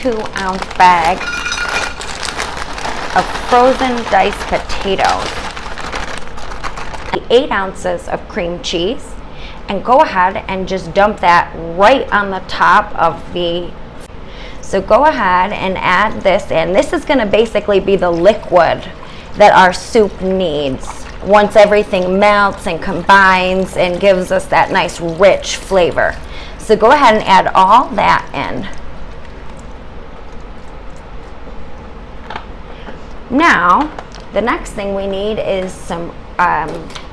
2-ounce bag of frozen diced potatoes, 8 ounces of cream cheese, and go ahead and just dump that right on the top of the. So go ahead and add this in. This is going to basically be the liquid that our soup needs once everything melts and combines and gives us that nice rich flavor. So go ahead and add all that in. Now, the next thing we need is some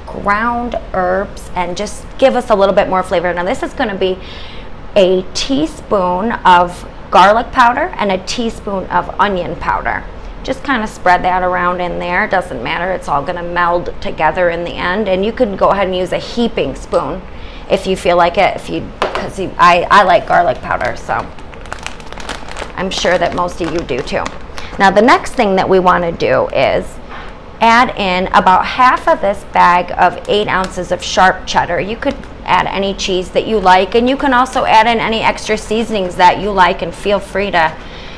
ground herbs, and just give us a little bit more flavor. Now this is going to be a teaspoon of garlic powder and a teaspoon of onion powder. Just kind of spread that around in there. It doesn't matter, it's all going to meld together in the end. And you can go ahead and use a heaping spoon if you feel like it, because I like garlic powder, so I'm sure that most of you do too. Now the next thing that we want to do is add in about half of this bag of 8 ounces of sharp cheddar. You could add any cheese that you like, and you can also add in any extra seasonings that you like, and feel free to,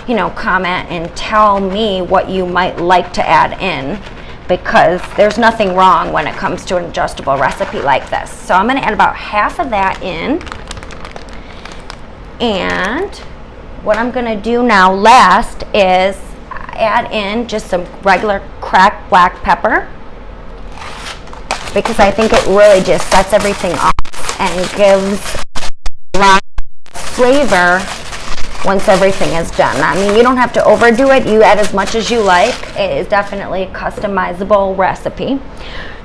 you know, comment and tell me what you might like to add in, because there's nothing wrong when it comes to an adjustable recipe like this. So I'm going to add about half of that in, and what I'm going to do now last is add in just some regular cracked black pepper, because I think it really just sets everything off and gives a lot of flavor once everything is done. I mean, you don't have to overdo it. You add as much as you like. It is definitely a customizable recipe.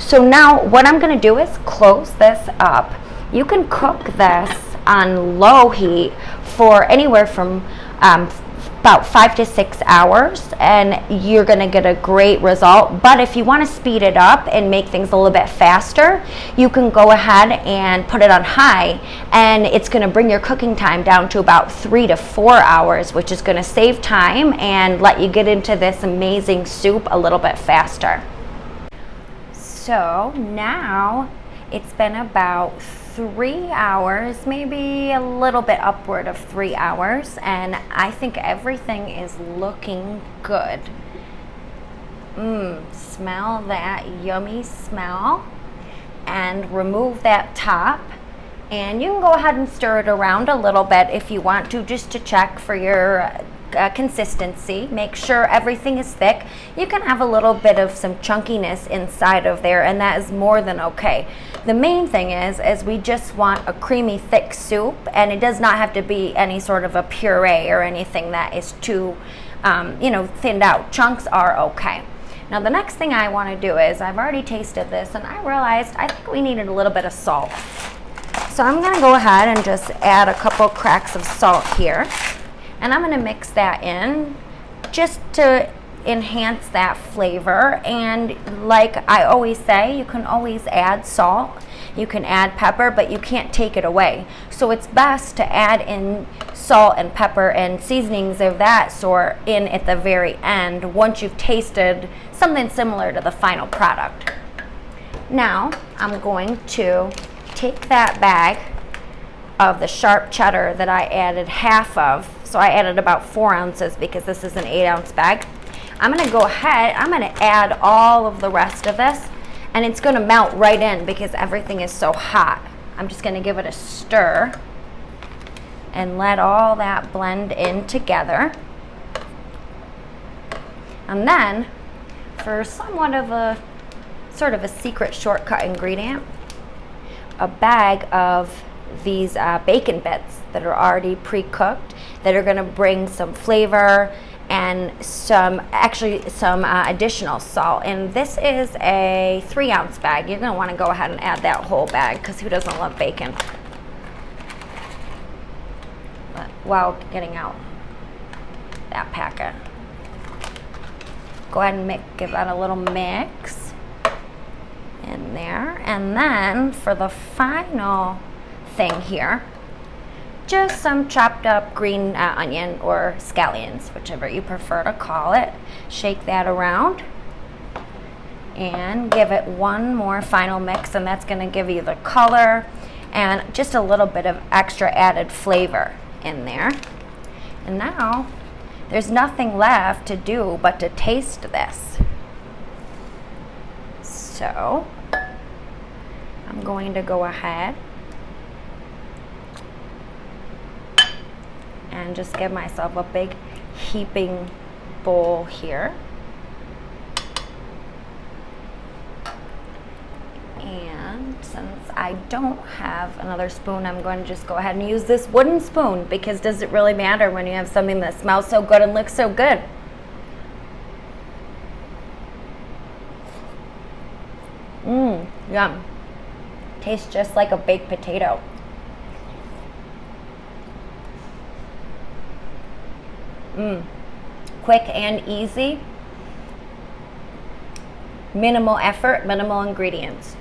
So now what I'm going to do is close this up. You can cook this on low heat for anywhere from about 5 to 6 hours, and you're going to get a great result. But if you want to speed it up and make things a little bit faster, you can go ahead and put it on high, and it's going to bring your cooking time down to about 3 to 4 hours, which is going to save time and let you get into this amazing soup a little bit faster. So now it's been about 3 hours, maybe a little bit upward of 3 hours, and I think everything is looking good. Smell that yummy smell, and remove that top, and you can go ahead and stir it around a little bit if you want to, just to check for your consistency. Make sure everything is thick. You can have a little bit of some chunkiness inside of there, and that is more than okay. The main thing is we just want a creamy thick soup, and it does not have to be any sort of a puree or anything that is too thinned out. Chunks are okay. Now the next thing I want to do is, I've already tasted this and I realized I think we needed a little bit of salt. So I'm going to go ahead and just add a couple cracks of salt here. And I'm going to mix that in just to enhance that flavor. And like I always say, you can always add salt, you can add pepper, but you can't take it away. So it's best to add in salt and pepper and seasonings of that sort in at the very end, once you've tasted something similar to the final product. Now I'm going to take that bag of the sharp cheddar that I added half of. So I added about 4 ounces because this is an 8-ounce bag. I'm going to go ahead, I'm going to add all of the rest of this, and it's going to melt right in because everything is so hot. I'm just going to give it a stir and let all that blend in together. And then, for somewhat of a sort of a secret shortcut ingredient, a bag of these bacon bits that are already pre-cooked, that are going to bring some flavor and some additional salt. And this is a 3-ounce bag. You're going to want to go ahead and add that whole bag, because who doesn't love bacon? But while getting out that packet, go ahead and give that a little mix in there. And then for the final thing here, just some chopped up green onion or scallions, whichever you prefer to call it. Shake that around and give it one more final mix, and that's going to give you the color and just a little bit of extra added flavor in there. And now there's nothing left to do but to taste this. So I'm going to go ahead and just give myself a big heaping bowl here. And since I don't have another spoon, I'm going to just go ahead and use this wooden spoon, because does it really matter when you have something that smells so good and looks so good? Yum. Tastes just like a baked potato. Quick and easy. Minimal effort, minimal ingredients.